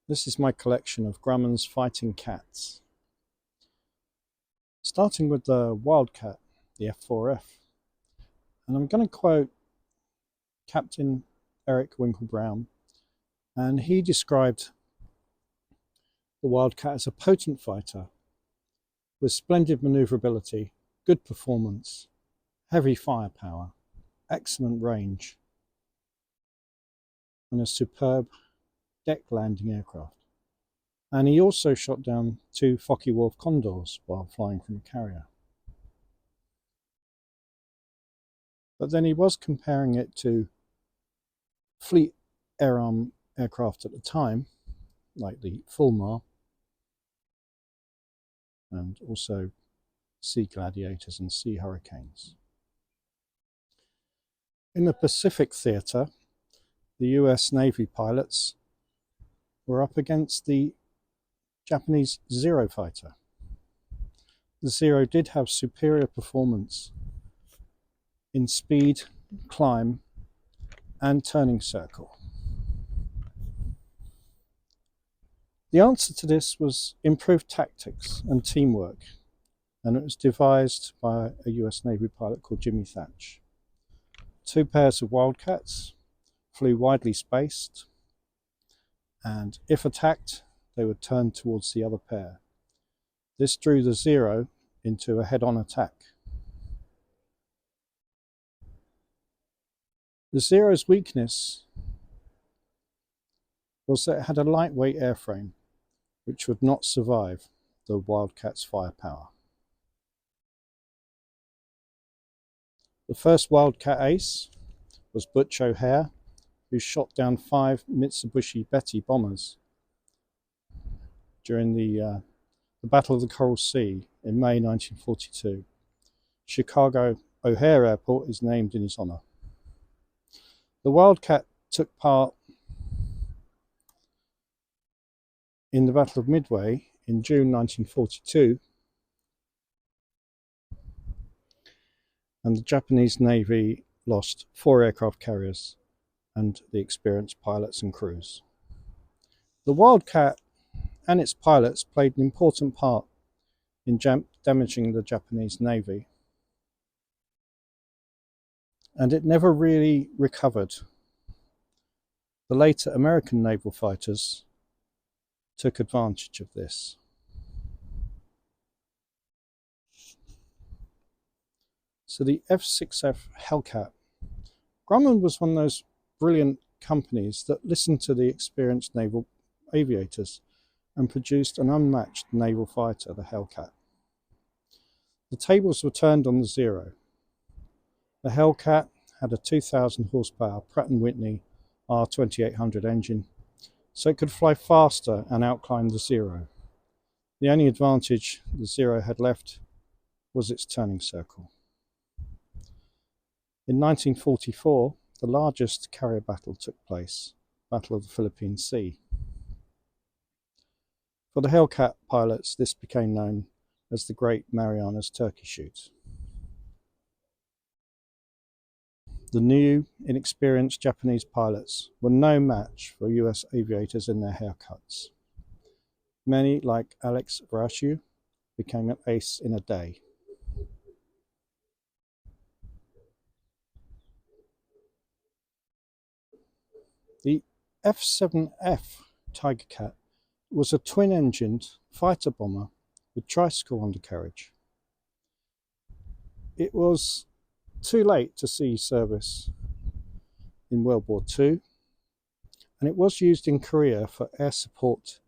This is my collection of Grumman's fighting cats. Starting with the Wildcat, the F4F. And I'm going to quote Captain Eric Winkle-Brown, and he described the Wildcat as a potent fighter with splendid maneuverability, good performance, heavy firepower, excellent range, and a superb deck landing aircraft. And he also shot down 2 Focke-Wulf Condors while flying from a carrier. But then he was comparing it to fleet air arm aircraft at the time, like the Fulmar, and also Sea Gladiators and Sea Hurricanes. In the Pacific theatre, the US Navy pilots were up against the Japanese Zero fighter. The Zero did have superior performance in speed, climb, and turning circle. The answer to this was improved tactics and teamwork, and it was devised by a US Navy pilot called Jimmy Thatch. 2 pairs of Wildcats flew widely spaced, and if attacked, they would turn towards the other pair. This drew the Zero into a head-on attack. The Zero's weakness was that it had a lightweight airframe, which would not survive the Wildcat's firepower. The first Wildcat ace was Butch O'Hare, who shot down 5 Mitsubishi Betty bombers during the Battle of the Coral Sea in May 1942. Chicago O'Hare Airport is named in his honor. The Wildcat took part in the Battle of Midway in June 1942, and the Japanese Navy lost 4 aircraft carriers and the experienced pilots and crews. The Wildcat and its pilots played an important part in damaging the Japanese Navy, and it never really recovered. The later American naval fighters took advantage of this. So the F6F Hellcat. Grumman was one of those brilliant companies that listened to the experienced naval aviators and produced an unmatched naval fighter, the Hellcat. The tables were turned on the Zero. The Hellcat had a 2,000 horsepower Pratt & Whitney R2800 engine, so it could fly faster and outclimb the Zero. The only advantage the Zero had left was its turning circle. In 1944, the largest carrier battle took place, Battle of the Philippine Sea. For the Hellcat pilots, this became known as the Great Marianas Turkey Shoot. The new, inexperienced Japanese pilots were no match for US aviators in their haircuts. Many, like Alex Vrashew, became an ace in a day. The F7F Tigercat was a twin-engined fighter bomber with tricycle undercarriage. It was too late to see service in World War II, and it was used in Korea for air support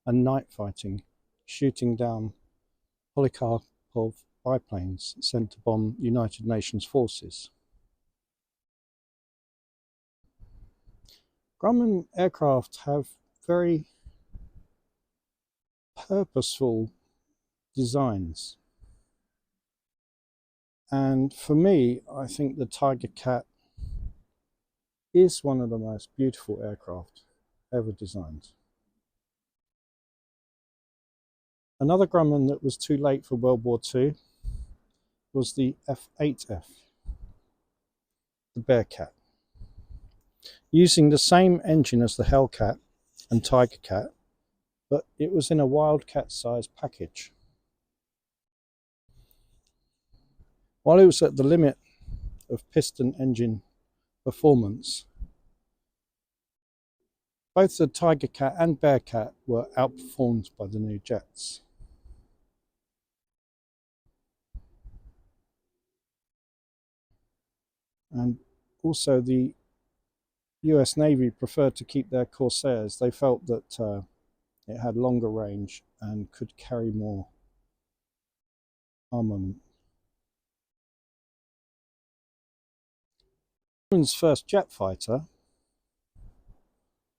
and night fighting, shooting down Polikarpov biplanes sent to bomb United Nations forces. Grumman aircraft have very purposeful designs, and for me, I think the Tigercat is one of the most beautiful aircraft ever designed. Another Grumman that was too late for World War II was the F8F, the Bearcat. Using the same engine as the Hellcat and Tigercat, but it was in a Wildcat-sized package. While it was at the limit of piston engine performance, both the Tigercat and Bearcat were outperformed by the new jets. And also the US Navy preferred to keep their Corsairs. They felt that it had longer range and could carry more armament. Grumman's first jet fighter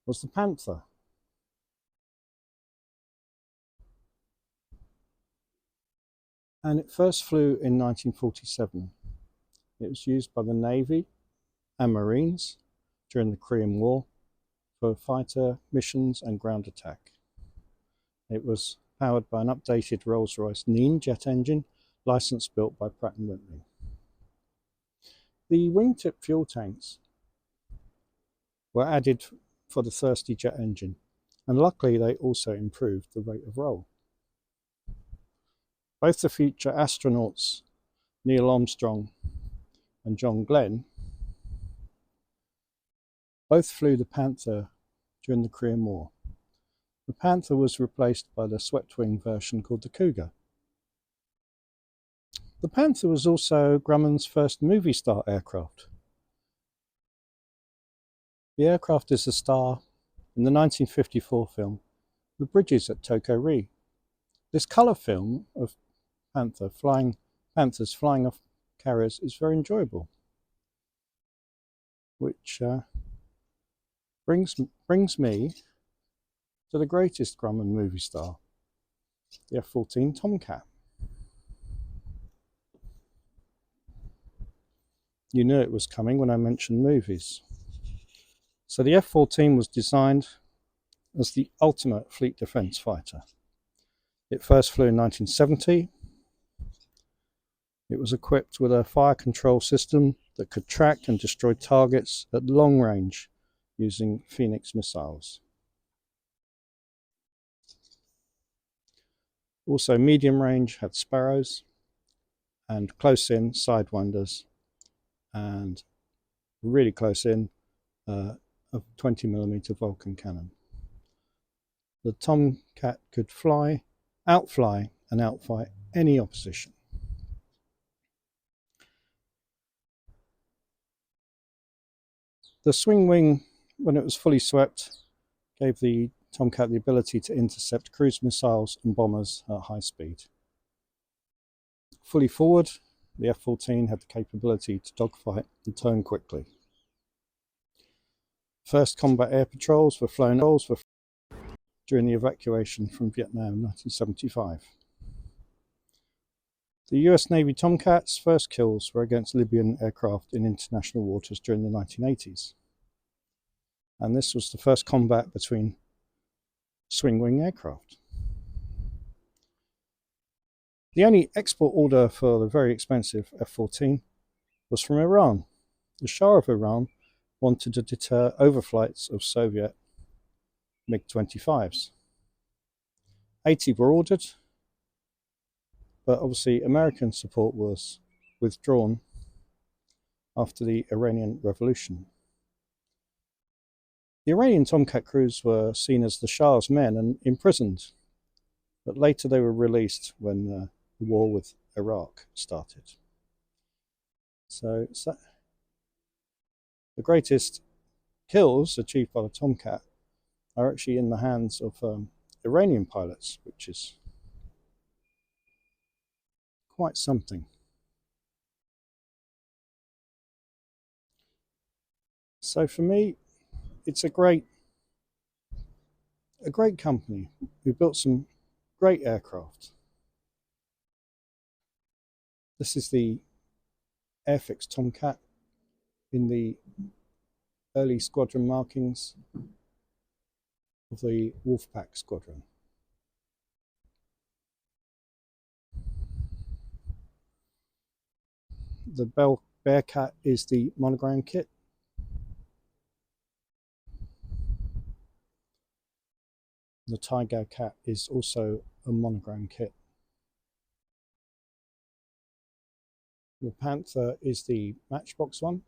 was the Panther. And it first flew in 1947. It was used by the Navy and Marines during the Korean War for fighter missions and ground attack. It was powered by an updated Rolls-Royce Nene jet engine, license built by Pratt & Whitney. The wingtip fuel tanks were added for the thirsty jet engine, and luckily they also improved the rate of roll. Both the future astronauts Neil Armstrong and John Glenn both flew the Panther during the Korean War. The Panther was replaced by the swept-wing version called the Cougar. The Panther was also Grumman's first movie star aircraft. The aircraft is a star in the 1954 film The Bridges at Toko-ri. This colour film of Panthers flying off carriers is very enjoyable, which brings me to the greatest Grumman movie star, the F-14 Tomcat. You knew it was coming when I mentioned movies. So the F-14 was designed as the ultimate fleet defence fighter. It first flew in 1970. It was equipped with a fire control system that could track and destroy targets at long range using Phoenix missiles. Also medium range had Sparrows, and close in Sidewinders, and really close in a 20mm Vulcan cannon. The Tomcat could fly, outfly and outfight any opposition. The swing wing, when it was fully swept, gave the Tomcat the ability to intercept cruise missiles and bombers at high speed. Fully forward, the F-14 had the capability to dogfight and turn quickly. First combat air patrols were flown during the evacuation from Vietnam in 1975. The US Navy Tomcat's first kills were against Libyan aircraft in international waters during the 1980s. And this was the first combat between swing-wing aircraft. The only export order for the very expensive F-14 was from Iran. The Shah of Iran wanted to deter overflights of Soviet MiG-25s. 80 were ordered, but obviously American support was withdrawn after the Iranian Revolution. The Iranian Tomcat crews were seen as the Shah's men and imprisoned, but later they were released when the war with Iraq started. So the greatest kills achieved by the Tomcat are actually in the hands of Iranian pilots, which is quite something. So for me, it's a great company who built some great aircraft. This is the Airfix Tomcat in the early squadron markings of the Wolfpack Squadron. The Bearcat is the monogram kit. The Tigercat is also a monogram kit. The Panther is the Matchbox one.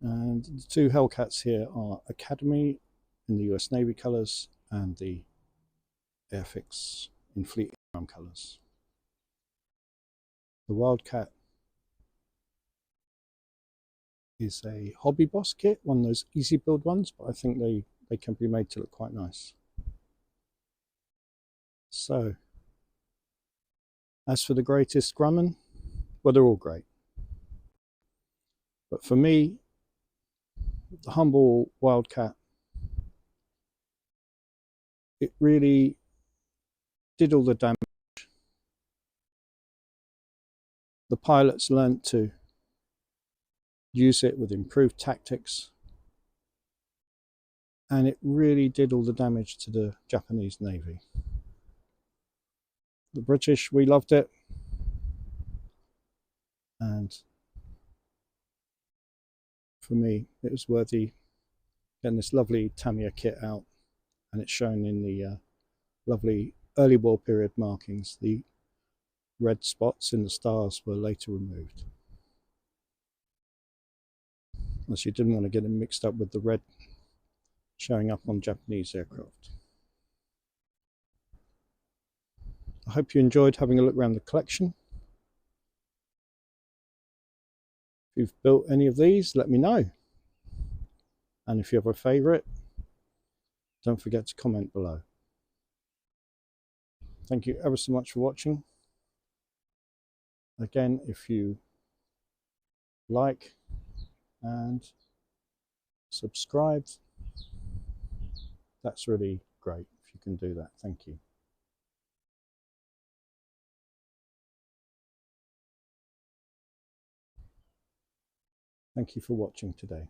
And the two Hellcats here are Academy in the US Navy colours and the Airfix in Fleet colours. The Wildcat is a Hobbyboss kit, one of those easy build ones, but I think they can be made to look quite nice. So, as for the greatest Grumman, well, they're all great. But for me, the humble Wildcat, it really did all the damage. The pilots learnt to use it with improved tactics, and it really did all the damage to the Japanese Navy. The British, we loved it, and for me it was worthy getting this lovely Tamiya kit out, and it's shown in the lovely early war period markings. The red spots in the stars were later removed, as you didn't want to get them mixed up with the red showing up on Japanese aircraft. I hope you enjoyed having a look around the collection. If you've built any of these, let me know. And if you have a favourite, don't forget to comment below. Thank you ever so much for watching. Again, if you like and subscribe, that's really great if you can do that. Thank you. Thank you for watching today.